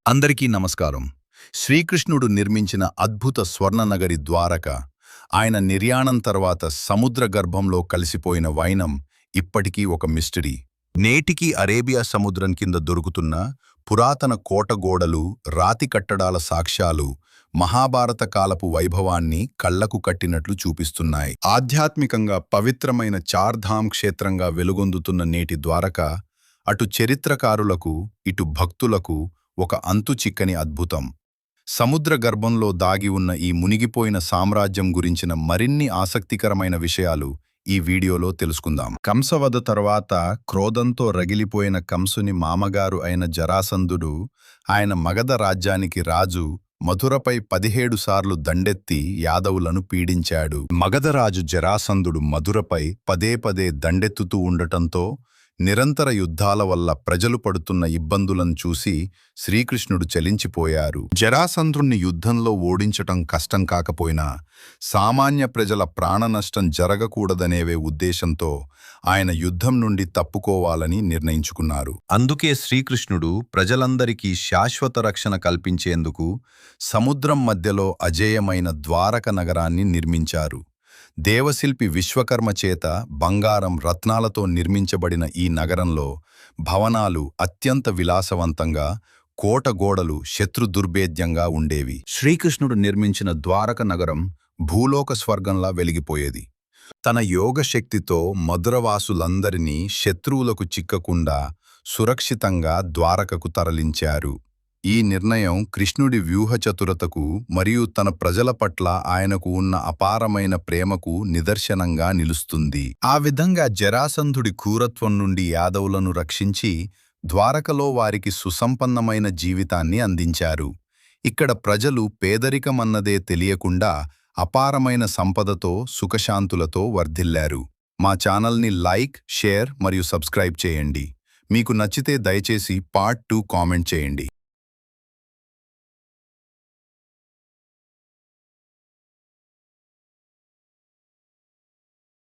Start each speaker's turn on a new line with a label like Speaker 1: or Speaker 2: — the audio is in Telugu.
Speaker 1: అందరికీ నమస్కారం. శ్రీకృష్ణుడు నిర్మించిన అద్భుత స్వర్ణనగరి ద్వారక, ఆయన నిర్యాణం తర్వాత సముద్ర గర్భంలో కలిసిపోయిన వైనం ఇప్పటికీ ఒక మిస్టరీ. నేటికీ అరేబియా సముద్రం కింద దొరుకుతున్న పురాతన కోటగోడలు, రాతి కట్టడాల సాక్ష్యాలు మహాభారత కాలపు వైభవాన్ని కళ్లకు కట్టినట్లు చూపిస్తున్నాయి. ఆధ్యాత్మికంగా పవిత్రమైన చార్ధామ్ క్షేత్రంగా వెలుగొందుతున్న నేటి ద్వారక, అటు చరిత్రకారులకు, ఇటు భక్తులకు ఒక అంతుచిక్కని అద్భుతం. సముద్ర గర్భంలో దాగి ఉన్న ఈ మునిగిపోయిన సామ్రాజ్యం గురించిన మరిన్ని ఆసక్తికరమైన విషయాలు ఈ వీడియోలో తెలుసుకుందాం. కంసవధ తరువాత క్రోధంతో రగిలిపోయిన కంసుని మామగారు అయిన జరాసంధుడు ఆయన మగధ రాజ్యానికి రాజు మధురపై 17 సార్లు దండెత్తి యాదవులను పీడించాడు. మగధరాజు జరాసంధుడు మధురపై పదే పదే దండెత్తుతూ ఉండటంతో నిరంతర యుద్ధాల వల్ల ప్రజలు పడుతున్న ఇబ్బందులను చూసి శ్రీకృష్ణుడు చలించిపోయారు. జరాసంధుణ్ణి యుద్ధంలో ఓడించటం కష్టం కాకపోయినా సామాన్య ప్రజల ప్రాణనష్టం జరగకూడదనేవే ఉద్దేశంతో ఆయన యుద్ధం నుండి తప్పుకోవాలని నిర్ణయించుకున్నారు. అందుకే శ్రీకృష్ణుడు ప్రజలందరికీ శాశ్వత రక్షణ కల్పించేందుకు సముద్రం మధ్యలో అజేయమైన ద్వారక నగరాన్ని నిర్మించారు. దేవశిల్పి విశ్వకర్మ చేత బంగారం, రత్నాలతో నిర్మించబడిన ఈ నగరంలో భవనాలు అత్యంత విలాసవంతంగా, కోట గోడలు శత్రుదుర్భేద్యంగా ఉండేవి. శ్రీకృష్ణుడు నిర్మించిన ద్వారక నగరం భూలోక స్వర్గంలా వెలిగిపోయేది. తన యోగశక్తితో మధురవాసులందరినీ శత్రువులకు చిక్కకుండా సురక్షితంగా ద్వారకకు తరలించారు. ఈ నిర్ణయం కృష్ణుడి వ్యూహచతురతకు మరియు తన ప్రజల పట్ల ఆయనకు ఉన్న అపారమైన ప్రేమకు నిదర్శనంగా నిలుస్తుంది. ఆ విధంగా జరాసంధుడి క్రూరత్వం నుండి యాదవులను రక్షించి ద్వారకలో వారికి సుసంపన్నమైన జీవితాన్ని అందించారు. ఇక్కడ ప్రజలు పేదరికమన్నదే తెలియకుండా అపారమైన సంపదతో, సుఖశాంతులతో వర్ధిల్లారు. మా ఛానల్ని లైక్, షేర్ మరియు సబ్స్క్రైబ్ చేయండి. మీకు నచ్చితే దయచేసి పార్ట్ 2 కామెంట్ చేయండి.